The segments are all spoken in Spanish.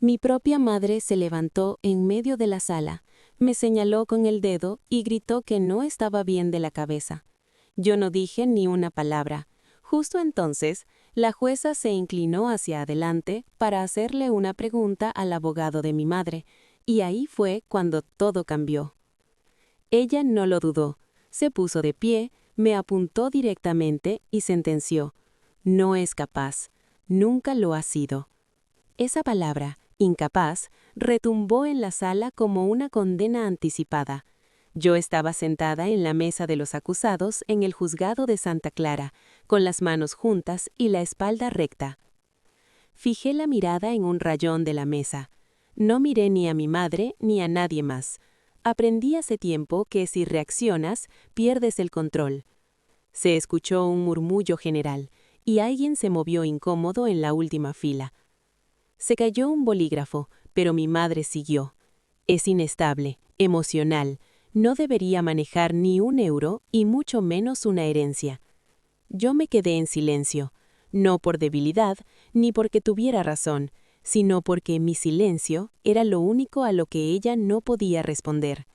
Mi propia madre se levantó en medio de la sala, me señaló con el dedo y gritó que no estaba bien de la cabeza. Yo no dije ni una palabra. Justo entonces, la jueza se inclinó hacia adelante para hacerle una pregunta al abogado de mi madre, y ahí fue cuando todo cambió. Ella no lo dudó, se puso de pie, me apuntó directamente y sentenció: no es capaz, nunca lo ha sido. Esa palabra, incapaz, retumbó en la sala como una condena anticipada. Yo estaba sentada en la mesa de los acusados en el juzgado de Santa Clara, con las manos juntas y la espalda recta. Fijé la mirada en un rayón de la mesa. No miré ni a mi madre ni a nadie más. Aprendí hace tiempo que si reaccionas, pierdes el control. Se escuchó un murmullo general, y alguien se movió incómodo en la última fila. Se cayó un bolígrafo, pero mi madre siguió. Es inestable, emocional, no debería manejar ni un euro y mucho menos una herencia. Yo me quedé en silencio, no por debilidad ni porque tuviera razón, sino porque mi silencio era lo único a lo que ella no podía responder.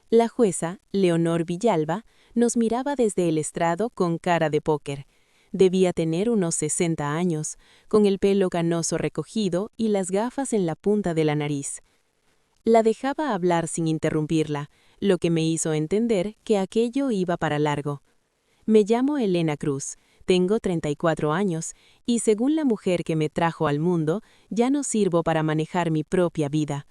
La jueza, Leonor Villalba, nos miraba desde el estrado con cara de póker. Debía tener unos 60 años, con el pelo canoso recogido y las gafas en la punta de la nariz. La dejaba hablar sin interrumpirla, lo que me hizo entender que aquello iba para largo. Me llamo Elena Cruz, tengo 34 años y según la mujer que me trajo al mundo, ya no sirvo para manejar mi propia vida.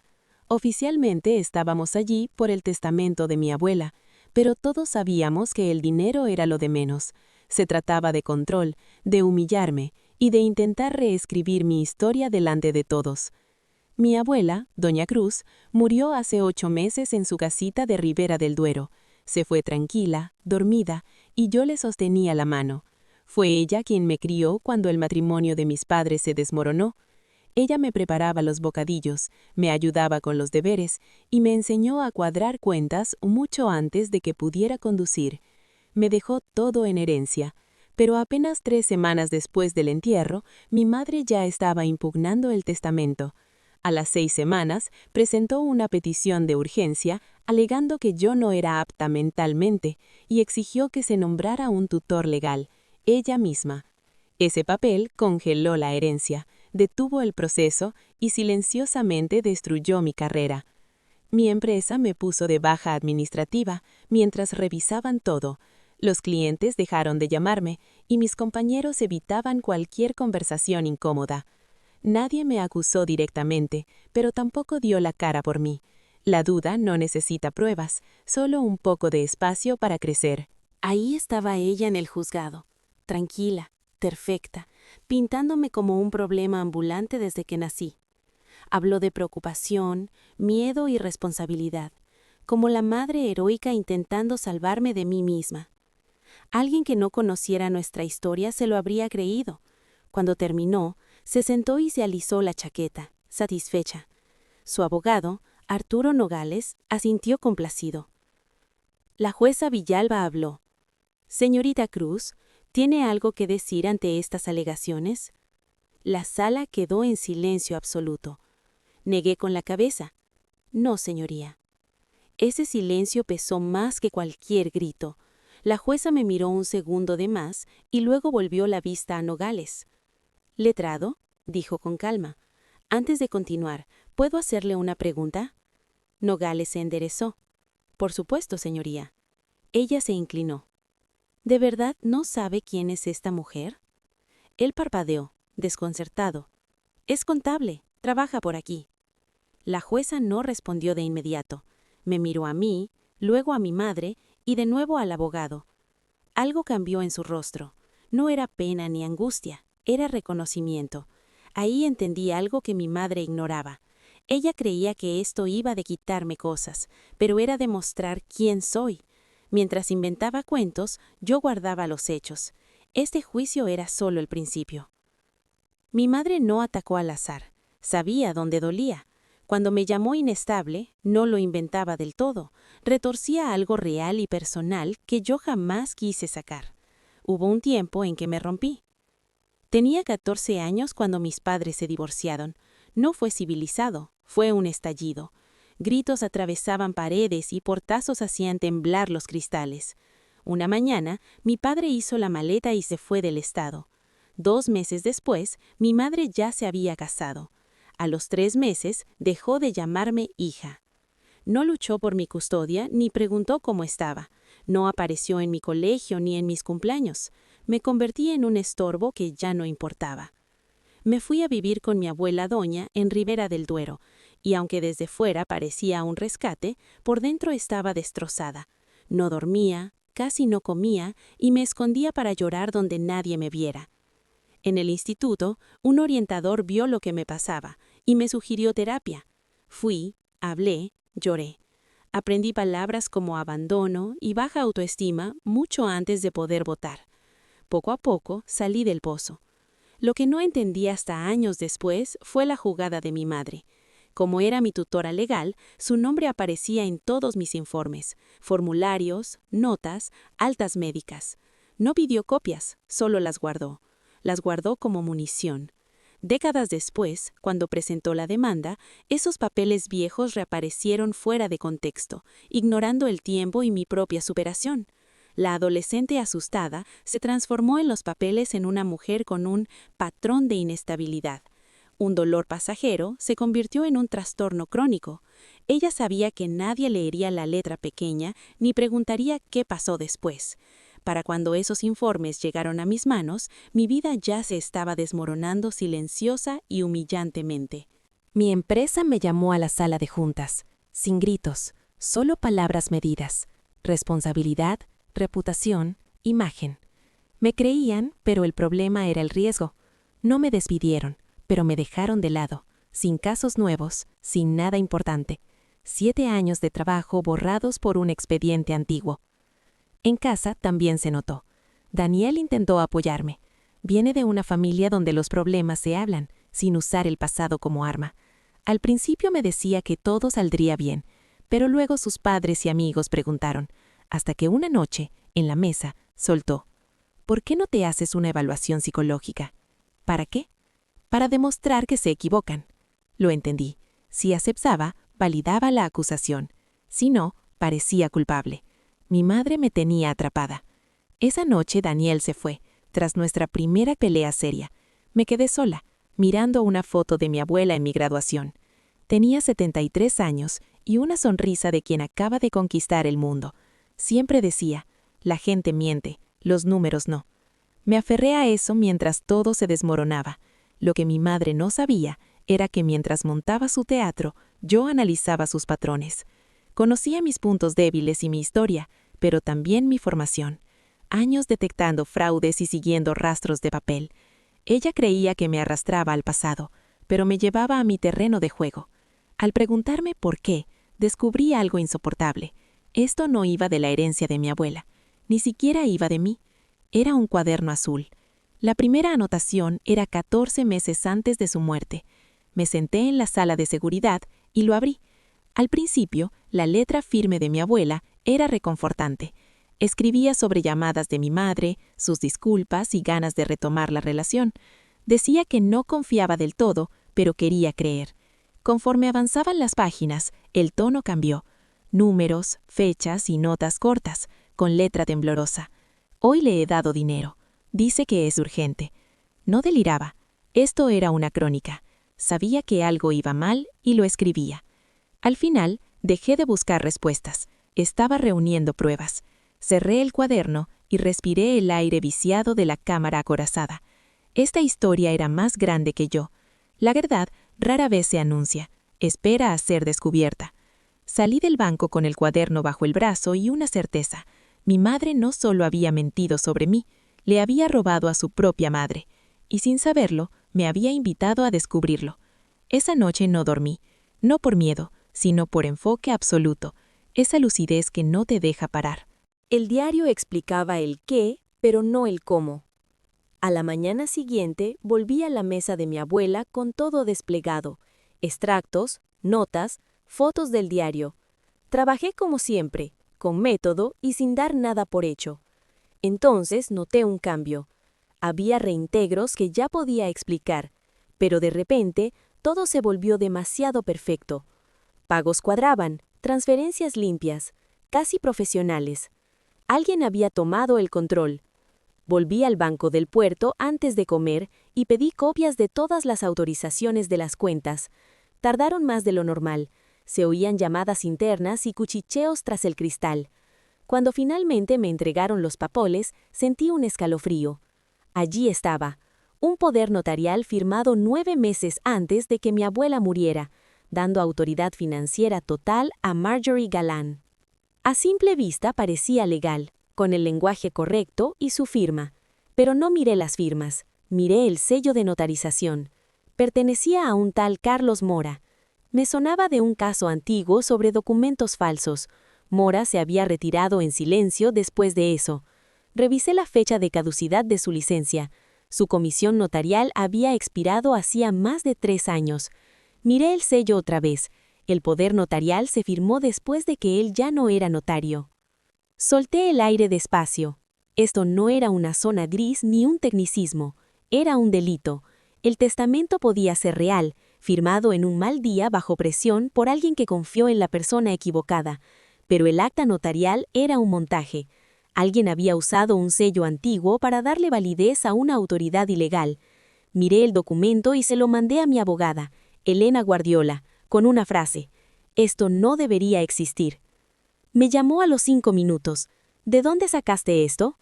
Oficialmente estábamos allí por el testamento de mi abuela, pero todos sabíamos que el dinero era lo de menos. Se trataba de control, de humillarme y de intentar reescribir mi historia delante de todos. Mi abuela, doña Cruz, murió hace 8 meses en su casita de Ribera del Duero. Se fue tranquila, dormida, y yo le sostenía la mano. Fue ella quien me crió cuando el matrimonio de mis padres se desmoronó. Ella me preparaba los bocadillos, me ayudaba con los deberes y me enseñó a cuadrar cuentas mucho antes de que pudiera conducir. Me dejó todo en herencia, pero apenas 3 semanas después del entierro, mi madre ya estaba impugnando el testamento. A las 6 semanas, presentó una petición de urgencia, alegando que yo no era apta mentalmente, y exigió que se nombrara un tutor legal, ella misma. Ese papel congeló la herencia, detuvo el proceso y silenciosamente destruyó mi carrera. Mi empresa me puso de baja administrativa mientras revisaban todo. Los clientes dejaron de llamarme y mis compañeros evitaban cualquier conversación incómoda. Nadie me acusó directamente, pero tampoco dio la cara por mí. La duda no necesita pruebas, solo un poco de espacio para crecer. Ahí estaba ella en el juzgado, tranquila, perfecta, pintándome como un problema ambulante desde que nací. Habló de preocupación, miedo y responsabilidad, como la madre heroica intentando salvarme de mí misma. Alguien que no conociera nuestra historia se lo habría creído. Cuando terminó, se sentó y se alisó la chaqueta, satisfecha. Su abogado, Arturo Nogales, asintió complacido. La jueza Villalba habló. «Señorita Cruz, ¿tiene algo que decir ante estas alegaciones?» La sala quedó en silencio absoluto. Negué con la cabeza. «No, señoría». Ese silencio pesó más que cualquier grito. La jueza me miró un segundo de más y luego volvió la vista a Nogales. «Letrado», dijo con calma, «antes de continuar, ¿puedo hacerle una pregunta?» Nogales se enderezó. «Por supuesto, señoría». Ella se inclinó. «¿De verdad no sabe quién es esta mujer?» Él parpadeó, desconcertado. «Es contable, trabaja por aquí». La jueza no respondió de inmediato. Me miró a mí, luego a mi madre y de nuevo al abogado. Algo cambió en su rostro. No era pena ni angustia, era reconocimiento. Ahí entendí algo que mi madre ignoraba. Ella creía que esto iba de quitarme cosas, pero era demostrar quién soy. Mientras inventaba cuentos, yo guardaba los hechos. Este juicio era solo el principio. Mi madre no atacó al azar. Sabía dónde dolía. Cuando me llamó inestable, no lo inventaba del todo. Retorcía algo real y personal que yo jamás quise sacar. Hubo un tiempo en que me rompí. Tenía 14 años cuando mis padres se divorciaron. No fue civilizado, fue un estallido. Gritos atravesaban paredes y portazos hacían temblar los cristales. Una mañana, mi padre hizo la maleta y se fue del estado. 2 meses después, mi madre ya se había casado. A los 3 meses, dejó de llamarme hija. No luchó por mi custodia ni preguntó cómo estaba. No apareció en mi colegio ni en mis cumpleaños. Me convertí en un estorbo que ya no importaba. Me fui a vivir con mi abuela Doña en Ribera del Duero, y aunque desde fuera parecía un rescate, por dentro estaba destrozada. No dormía, casi no comía y me escondía para llorar donde nadie me viera. En el instituto, un orientador vio lo que me pasaba y me sugirió terapia. Fui, hablé, lloré. Aprendí palabras como abandono y baja autoestima mucho antes de poder votar. Poco a poco salí del pozo. Lo que no entendí hasta años después fue la jugada de mi madre. Como era mi tutora legal, su nombre aparecía en todos mis informes, formularios, notas, altas médicas. No pidió copias, solo las guardó. Las guardó como munición. Décadas después, cuando presentó la demanda, esos papeles viejos reaparecieron fuera de contexto, ignorando el tiempo y mi propia superación. La adolescente asustada se transformó en los papeles en una mujer con un patrón de inestabilidad. Un dolor pasajero se convirtió en un trastorno crónico. Ella sabía que nadie leería la letra pequeña ni preguntaría qué pasó después. Para cuando esos informes llegaron a mis manos, mi vida ya se estaba desmoronando silenciosa y humillantemente. Mi empresa me llamó a la sala de juntas, sin gritos, solo palabras medidas. Responsabilidad, reputación, imagen. Me creían, pero el problema era el riesgo. No me despidieron, pero me dejaron de lado, sin casos nuevos, sin nada importante. 7 años de trabajo borrados por un expediente antiguo. En casa también se notó. Daniel intentó apoyarme. Viene de una familia donde los problemas se hablan, sin usar el pasado como arma. Al principio me decía que todo saldría bien, pero luego sus padres y amigos preguntaron, hasta que una noche, en la mesa, soltó: ¿por qué no te haces una evaluación psicológica? ¿Para qué? Para demostrar que se equivocan. Lo entendí. Si aceptaba, validaba la acusación. Si no, parecía culpable. Mi madre me tenía atrapada. Esa noche Daniel se fue, tras nuestra primera pelea seria. Me quedé sola, mirando una foto de mi abuela en mi graduación. Tenía 73 años y una sonrisa de quien acaba de conquistar el mundo. Siempre decía, la gente miente, los números no. Me aferré a eso mientras todo se desmoronaba. Lo que mi madre no sabía era que mientras montaba su teatro, yo analizaba sus patrones. Conocía mis puntos débiles y mi historia, pero también mi formación. Años detectando fraudes y siguiendo rastros de papel. Ella creía que me arrastraba al pasado, pero me llevaba a mi terreno de juego. Al preguntarme por qué, descubrí algo insoportable. Esto no iba de la herencia de mi abuela, ni siquiera iba de mí. Era un cuaderno azul. La primera anotación era 14 meses antes de su muerte. Me senté en la sala de seguridad y lo abrí. Al principio, la letra firme de mi abuela era reconfortante. Escribía sobre llamadas de mi madre, sus disculpas y ganas de retomar la relación. Decía que no confiaba del todo, pero quería creer. Conforme avanzaban las páginas, el tono cambió. Números, fechas y notas cortas, con letra temblorosa. Hoy le he dado dinero. Dice que es urgente. No deliraba. Esto era una crónica. Sabía que algo iba mal y lo escribía. Al final, dejé de buscar respuestas. Estaba reuniendo pruebas. Cerré el cuaderno y respiré el aire viciado de la cámara acorazada. Esta historia era más grande que yo. La verdad rara vez se anuncia. Espera a ser descubierta. Salí del banco con el cuaderno bajo el brazo y una certeza. Mi madre no solo había mentido sobre mí, le había robado a su propia madre. Y sin saberlo, me había invitado a descubrirlo. Esa noche no dormí. No por miedo, sino por enfoque absoluto. Esa lucidez que no te deja parar. El diario explicaba el qué, pero no el cómo. A la mañana siguiente volví a la mesa de mi abuela con todo desplegado, extractos, notas, fotos del diario. Trabajé como siempre, con método y sin dar nada por hecho. Entonces noté un cambio. Había reintegros que ya podía explicar, pero de repente Todo se volvió demasiado perfecto. Pagos cuadraban, transferencias limpias, casi profesionales. Alguien había tomado el control. Volví al banco del puerto antes de comer y pedí copias de todas las autorizaciones de las cuentas. Tardaron más de lo normal. Se oían llamadas internas y cuchicheos tras el cristal. Cuando finalmente me entregaron los papeles, sentí un escalofrío. Allí estaba, un poder notarial firmado 9 meses antes de que mi abuela muriera, dando autoridad financiera total a Marjorie Galán. A simple vista parecía legal, con el lenguaje correcto y su firma. Pero no miré las firmas, miré el sello de notarización. Pertenecía a un tal Carlos Mora. Me sonaba de un caso antiguo sobre documentos falsos. Mora se había retirado en silencio después de eso. Revisé la fecha de caducidad de su licencia. Su comisión notarial había expirado hacía más de 3 años. Miré el sello otra vez. El poder notarial se firmó después de que él ya no era notario. Solté el aire despacio. Esto no era una zona gris ni un tecnicismo. Era un delito. El testamento podía ser real, firmado en un mal día bajo presión por alguien que confió en la persona equivocada. Pero el acta notarial era un montaje. Alguien había usado un sello antiguo para darle validez a una autoridad ilegal. Miré el documento y se lo mandé a mi abogada, Elena Guardiola, con una frase: «Esto no debería existir». Me llamó a los 5 minutos. «¿De dónde sacaste esto?»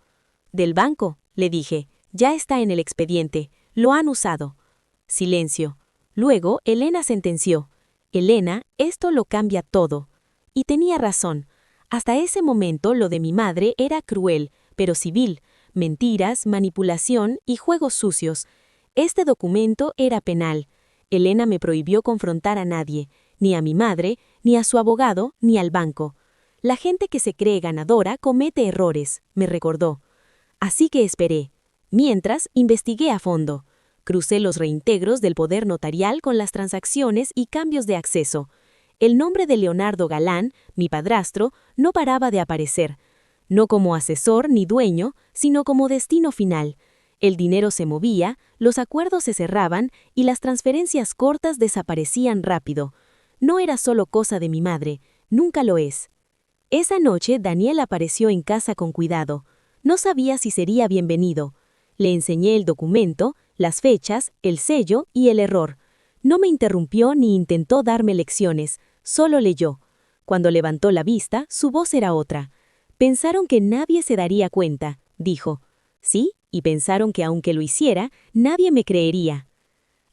«Del banco», le dije. «Ya está en el expediente. Lo han usado». Silencio. Luego, Elena sentenció: «Elena, esto lo cambia todo». Y tenía razón. Hasta ese momento lo de mi madre era cruel, pero civil, mentiras, manipulación y juegos sucios. Este documento era penal. Elena me prohibió confrontar a nadie, ni a mi madre, ni a su abogado, ni al banco. La gente que se cree ganadora comete errores, me recordó. Así que esperé. Mientras, investigué a fondo. Crucé los reintegros del poder notarial con las transacciones y cambios de acceso. El nombre de Leonardo Galán, mi padrastro, no paraba de aparecer. No como asesor ni dueño, sino como destino final. El dinero se movía, los acuerdos se cerraban y las transferencias cortas desaparecían rápido. No era solo cosa de mi madre, nunca lo es. Esa noche Daniel apareció en casa con cuidado. No sabía si sería bienvenido. Le enseñé el documento, las fechas, el sello y el error. No me interrumpió ni intentó darme lecciones, solo leyó. Cuando levantó la vista, su voz era otra. «Pensaron que nadie se daría cuenta», dijo. «Sí, y pensaron que aunque lo hiciera, nadie me creería».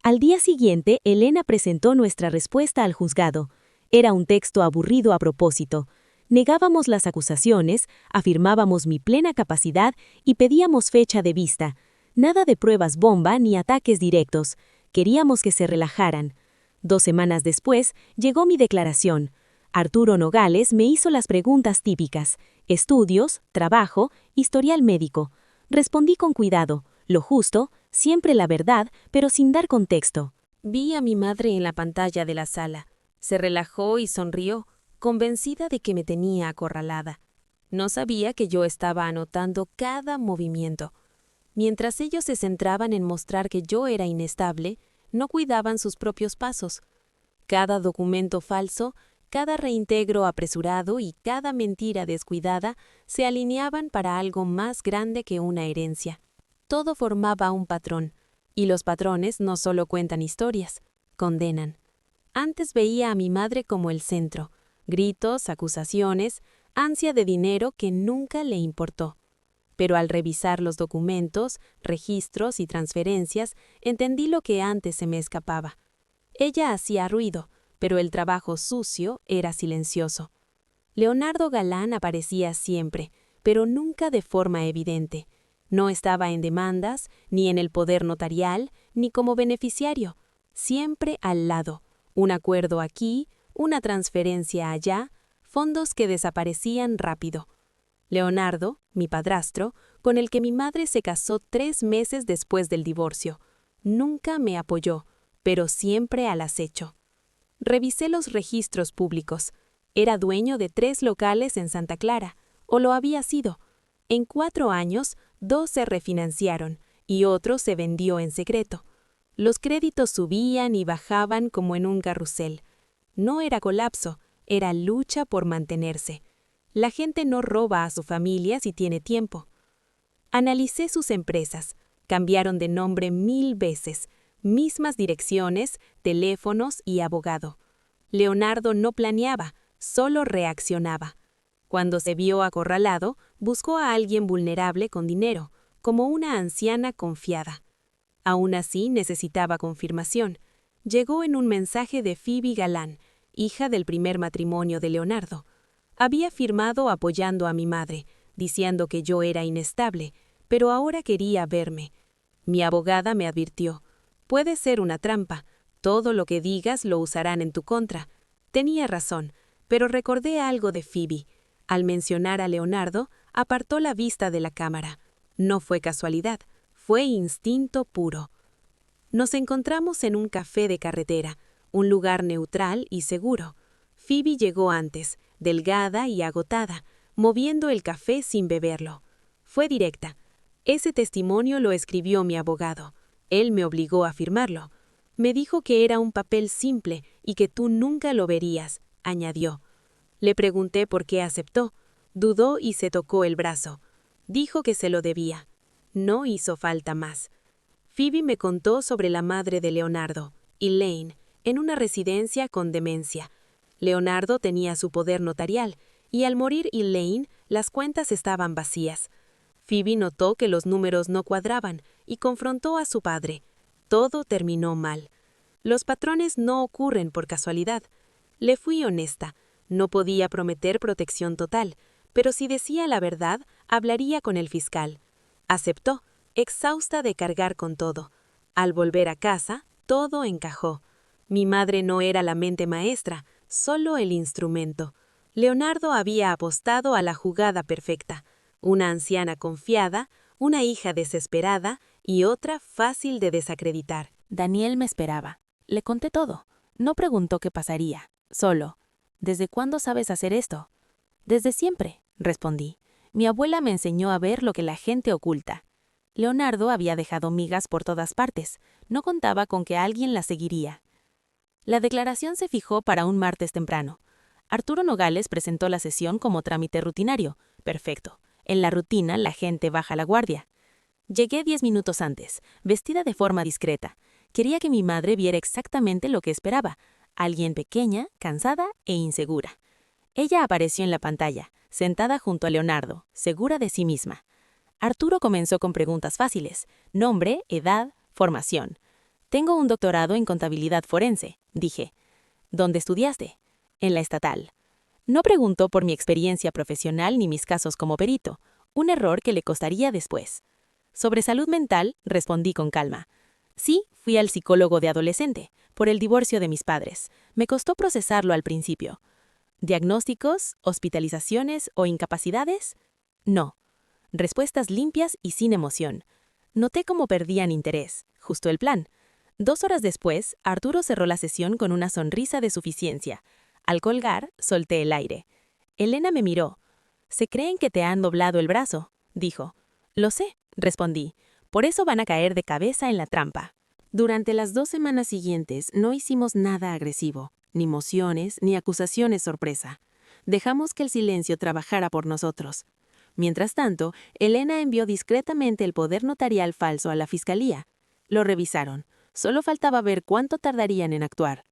Al día siguiente, Elena presentó nuestra respuesta al juzgado. Era un texto aburrido a propósito. Negábamos las acusaciones, afirmábamos mi plena capacidad y pedíamos fecha de vista. Nada de pruebas bomba ni ataques directos. Queríamos que se relajaran. 2 semanas después, llegó mi declaración. Arturo Nogales me hizo las preguntas típicas: estudios, trabajo, historial médico. Respondí con cuidado, lo justo, siempre la verdad, pero sin dar contexto. Vi a mi madre en la pantalla de la sala. Se relajó y sonrió, convencida de que me tenía acorralada. No sabía que yo estaba anotando cada movimiento. Mientras ellos se centraban en mostrar que yo era inestable, no cuidaban sus propios pasos. Cada documento falso, cada reintegro apresurado y cada mentira descuidada se alineaban para algo más grande que una herencia. Todo formaba un patrón, y los patrones no solo cuentan historias, condenan. Antes veía a mi madre como el centro: gritos, acusaciones, ansia de dinero que nunca le importó. Pero al revisar los documentos, registros y transferencias, entendí lo que antes se me escapaba. Ella hacía ruido, pero el trabajo sucio era silencioso. Leonardo Galán aparecía siempre, pero nunca de forma evidente. No estaba en demandas, ni en el poder notarial, ni como beneficiario. Siempre al lado. Un acuerdo aquí, una transferencia allá, fondos que desaparecían rápido. Leonardo, mi padrastro, con el que mi madre se casó 3 meses después del divorcio, nunca me apoyó, pero siempre al acecho. Revisé los registros públicos. Era dueño de 3 locales en Santa Clara, o lo había sido. En 4 años, 2 se refinanciaron y otro se vendió en secreto. Los créditos subían y bajaban como en un carrusel. No era colapso, era lucha por mantenerse. La gente no roba a su familia si tiene tiempo. Analicé sus empresas. Cambiaron de nombre 1000 veces, mismas direcciones, teléfonos y abogado. Leonardo no planeaba, solo reaccionaba. Cuando se vio acorralado, buscó a alguien vulnerable con dinero, como una anciana confiada. Aún así necesitaba confirmación. Llegó en un mensaje de Phoebe Galán, hija del primer matrimonio de Leonardo. Había firmado apoyando a mi madre, diciendo que yo era inestable, pero ahora quería verme. Mi abogada me advirtió: puede ser una trampa, todo lo que digas lo usarán en tu contra. Tenía razón, pero recordé algo de Phoebe. Al mencionar a Leonardo, apartó la vista de la cámara. No fue casualidad, fue instinto puro. Nos encontramos en un café de carretera, un lugar neutral y seguro. Phoebe llegó antes, delgada y agotada, moviendo el café sin beberlo. Fue directa. Ese testimonio lo escribió mi abogado. Él me obligó a firmarlo. Me dijo que era un papel simple y que tú nunca lo verías, añadió. Le pregunté por qué aceptó. Dudó y se tocó el brazo. Dijo que se lo debía. No hizo falta más. Phoebe me contó sobre la madre de Leonardo, Elaine, en una residencia con demencia. Leonardo tenía su poder notarial, y al morir Elaine, las cuentas estaban vacías. Phoebe notó que los números no cuadraban y confrontó a su padre. Todo terminó mal. Los patrones no ocurren por casualidad. Le fui honesta. No podía prometer protección total, pero si decía la verdad, hablaría con el fiscal. Aceptó, exhausta de cargar con todo. Al volver a casa, todo encajó. Mi madre no era la mente maestra, solo el instrumento. Leonardo había apostado a la jugada perfecta. Una anciana confiada, una hija desesperada y otra fácil de desacreditar. Daniel me esperaba. Le conté todo. No preguntó qué pasaría. Solo: ¿desde cuándo sabes hacer esto? Desde siempre, respondí. Mi abuela me enseñó a ver lo que la gente oculta. Leonardo había dejado migas por todas partes. No contaba con que alguien las seguiría. La declaración se fijó para un martes temprano. Arturo Nogales presentó la sesión como trámite rutinario. Perfecto. En la rutina, la gente baja la guardia. Llegué 10 minutos antes, vestida de forma discreta. Quería que mi madre viera exactamente lo que esperaba: alguien pequeña, cansada e insegura. Ella apareció en la pantalla, sentada junto a Leonardo, segura de sí misma. Arturo comenzó con preguntas fáciles: nombre, edad, formación. Tengo un doctorado en contabilidad forense, dije. ¿Dónde estudiaste? En la estatal. No preguntó por mi experiencia profesional ni mis casos como perito, un error que le costaría después. Sobre salud mental, respondí con calma. Sí, fui al psicólogo de adolescente, por el divorcio de mis padres. Me costó procesarlo al principio. ¿Diagnósticos, hospitalizaciones o incapacidades? No. Respuestas limpias y sin emoción. Noté cómo perdían interés, justo el plan. 2 horas después, Arturo cerró la sesión con una sonrisa de suficiencia. Al colgar, solté el aire. Elena me miró. «Se creen que te han doblado el brazo», dijo. «Lo sé», respondí. «Por eso van a caer de cabeza en la trampa». Durante las 2 semanas siguientes no hicimos nada agresivo, ni mociones, ni acusaciones sorpresa. Dejamos que el silencio trabajara por nosotros. Mientras tanto, Elena envió discretamente el poder notarial falso a la fiscalía. Lo revisaron. Solo faltaba ver cuánto tardarían en actuar.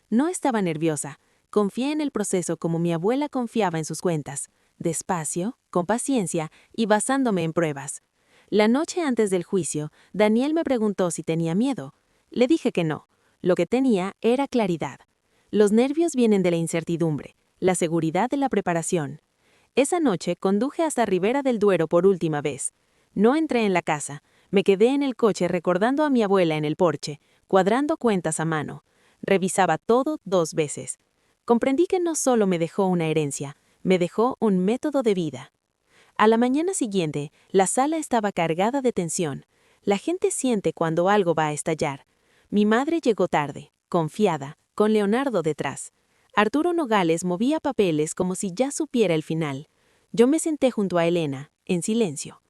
No estaba nerviosa. Confié en el proceso como mi abuela confiaba en sus cuentas, despacio, con paciencia y basándome en pruebas. La noche antes del juicio, Daniel me preguntó si tenía miedo. Le dije que no. Lo que tenía era claridad. Los nervios vienen de la incertidumbre, la seguridad de la preparación. Esa noche conduje hasta Ribera del Duero por última vez. No entré en la casa. Me quedé en el coche recordando a mi abuela en el porche, cuadrando cuentas a mano. Revisaba todo 2 veces. Comprendí que no solo me dejó una herencia, me dejó un método de vida. A la mañana siguiente, la sala estaba cargada de tensión. La gente siente cuando algo va a estallar. Mi madre llegó tarde, confiada, con Leonardo detrás. Arturo Nogales movía papeles como si ya supiera el final. Yo me senté junto a Elena, en silencio.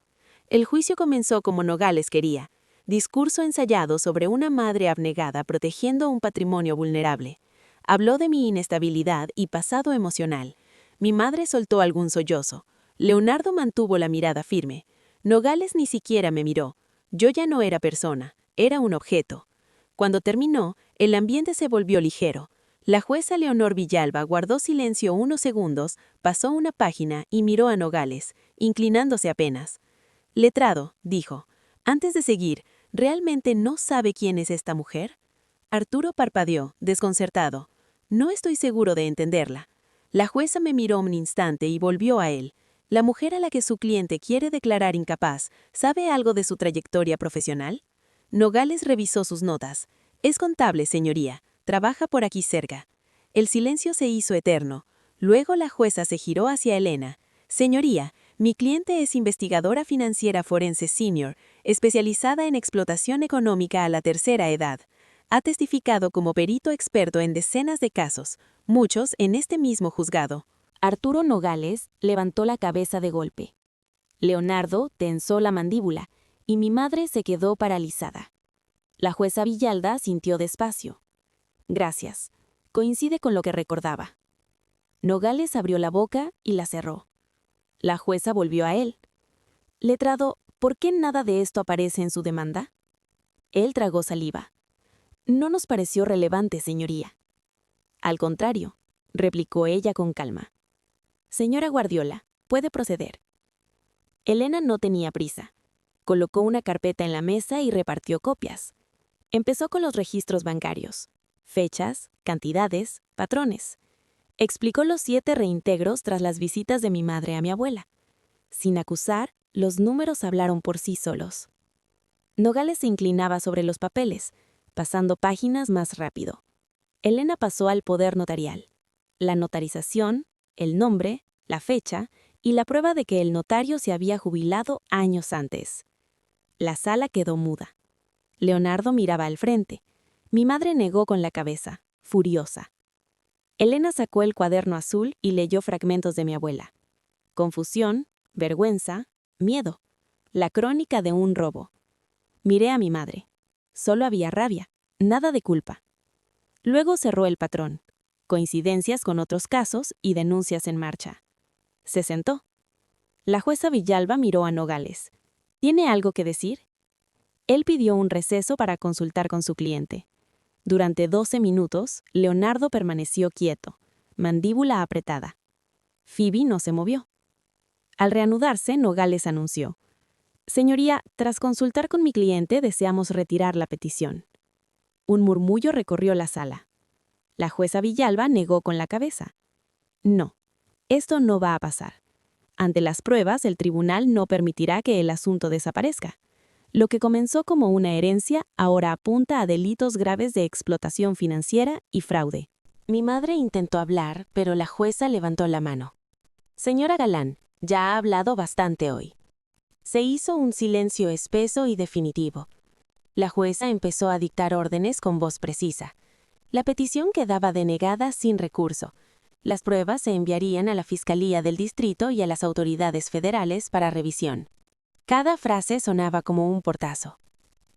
El juicio comenzó como Nogales quería. Discurso ensayado sobre una madre abnegada protegiendo un patrimonio vulnerable. Habló de mi inestabilidad y pasado emocional. Mi madre soltó algún sollozo. Leonardo mantuvo la mirada firme. Nogales ni siquiera me miró. Yo ya no era persona, era un objeto. Cuando terminó, el ambiente se volvió ligero. La jueza Leonor Villalba guardó silencio unos segundos, pasó una página y miró a Nogales, inclinándose apenas. Letrado, dijo. Antes de seguir, ¿realmente no sabe quién es esta mujer? Arturo parpadeó, desconcertado. No estoy seguro de entenderla. La jueza me miró un instante y volvió a él. ¿La mujer a la que su cliente quiere declarar incapaz sabe algo de su trayectoria profesional? Nogales revisó sus notas. Es contable, señoría. Trabaja por aquí cerca. El silencio se hizo eterno. Luego la jueza se giró hacia Elena. Señoría, mi cliente es investigadora financiera forense senior, especializada en explotación económica a la tercera edad. Ha testificado como perito experto en decenas de casos, muchos en este mismo juzgado. Arturo Nogales levantó la cabeza de golpe. Leonardo tensó la mandíbula y mi madre se quedó paralizada. La jueza Villalba sintió despacio. Gracias. Coincide con lo que recordaba. Nogales abrió la boca y la cerró. La jueza volvió a él. Letrado, ¿por qué nada de esto aparece en su demanda? Él tragó saliva. No nos pareció relevante, señoría. Al contrario, replicó ella con calma. Señora Guardiola, puede proceder. Elena no tenía prisa. Colocó una carpeta en la mesa y repartió copias. Empezó con los registros bancarios, fechas, cantidades, patrones. Explicó los 7 reintegros tras las visitas de mi madre a mi abuela. Sin acusar, los números hablaron por sí solos. Nogales se inclinaba sobre los papeles, pasando páginas más rápido. Elena pasó al poder notarial. La notarización, el nombre, la fecha y la prueba de que el notario se había jubilado años antes. La sala quedó muda. Leonardo miraba al frente. Mi madre negó con la cabeza, furiosa. Elena sacó el cuaderno azul y leyó fragmentos de mi abuela. Confusión, vergüenza, miedo. La crónica de un robo. Miré a mi madre. Solo había rabia, nada de culpa. Luego cerró el patrón. Coincidencias con otros casos y denuncias en marcha. Se sentó. La jueza Villalba miró a Nogales. ¿Tiene algo que decir? Él pidió un receso para consultar con su cliente. Durante 12 minutos, Leonardo permaneció quieto, mandíbula apretada. Phoebe no se movió. Al reanudarse, Nogales anunció. Señoría, tras consultar con mi cliente, deseamos retirar la petición. Un murmullo recorrió la sala. La jueza Villalba negó con la cabeza. No, esto no va a pasar. Ante las pruebas, el tribunal no permitirá que el asunto desaparezca. Lo que comenzó como una herencia ahora apunta a delitos graves de explotación financiera y fraude. Mi madre intentó hablar, pero la jueza levantó la mano. Señora Galán, ya ha hablado bastante hoy. Se hizo un silencio espeso y definitivo. La jueza empezó a dictar órdenes con voz precisa. La petición quedaba denegada sin recurso. Las pruebas se enviarían a la Fiscalía del Distrito y a las autoridades federales para revisión. Cada frase sonaba como un portazo.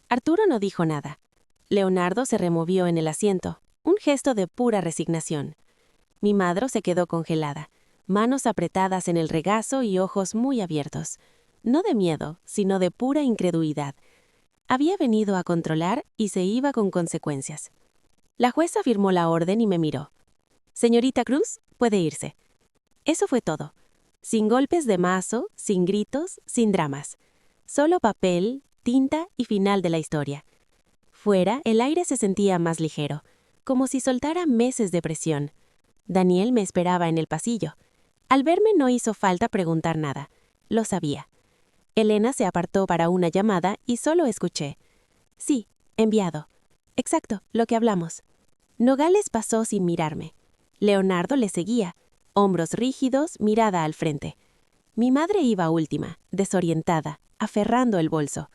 Arturo no dijo nada. Leonardo se removió en el asiento, un gesto de pura resignación. Mi madre se quedó congelada, manos apretadas en el regazo y ojos muy abiertos. No de miedo, sino de pura incredulidad. Había venido a controlar y se iba con consecuencias. La jueza firmó la orden y me miró. Señorita Cruz, puede irse. Eso fue todo. Sin golpes de mazo, sin gritos, sin dramas. Solo papel, tinta y final de la historia. Fuera, el aire se sentía más ligero, como si soltara meses de presión. Daniel me esperaba en el pasillo. Al verme no hizo falta preguntar nada. Lo sabía. Elena se apartó para una llamada y solo escuché. Sí, enviado. Exacto, lo que hablamos. Nogales pasó sin mirarme. Leonardo le seguía, hombros rígidos, mirada al frente. Mi madre iba última, desorientada, aferrando el bolso.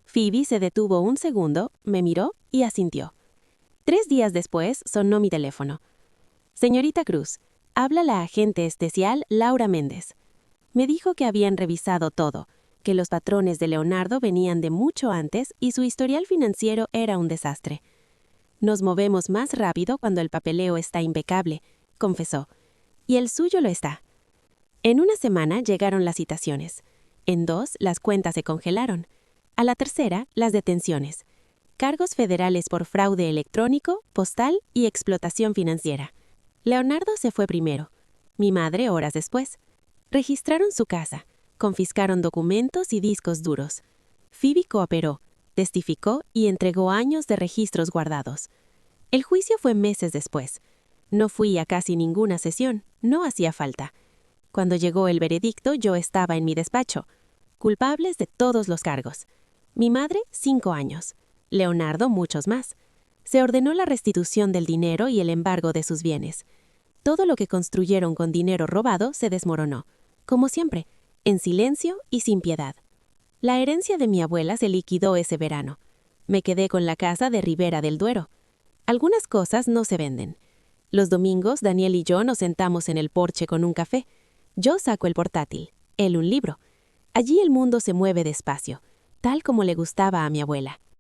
Phoebe se detuvo un segundo, me miró y asintió. 3 días después sonó mi teléfono. Señorita Cruz, habla la agente especial Laura Méndez. Me dijo que habían revisado todo, que los patrones de Leonardo venían de mucho antes y su historial financiero era un desastre. Nos movemos más rápido cuando el papeleo está impecable, confesó. Y el suyo lo está. En una semana llegaron las citaciones. En 2, las cuentas se congelaron. A la tercera, las detenciones. Cargos federales por fraude electrónico, postal y explotación financiera. Leonardo se fue primero. Mi madre horas después. Registraron su casa. Confiscaron documentos y discos duros. Phoebe cooperó, testificó y entregó años de registros guardados. El juicio fue meses después. No fui a casi ninguna sesión, no hacía falta. Cuando llegó el veredicto, yo estaba en mi despacho. Culpables de todos los cargos. Mi madre, 5 años. Leonardo, muchos más. Se ordenó la restitución del dinero y el embargo de sus bienes. Todo lo que construyeron con dinero robado se desmoronó, como siempre, en silencio y sin piedad. La herencia de mi abuela se liquidó ese verano. Me quedé con la casa de Ribera del Duero. Algunas cosas no se venden. Los domingos, Daniel y yo nos sentamos en el porche con un café. Yo saco el portátil, él un libro. Allí el mundo se mueve despacio, tal como le gustaba a mi abuela.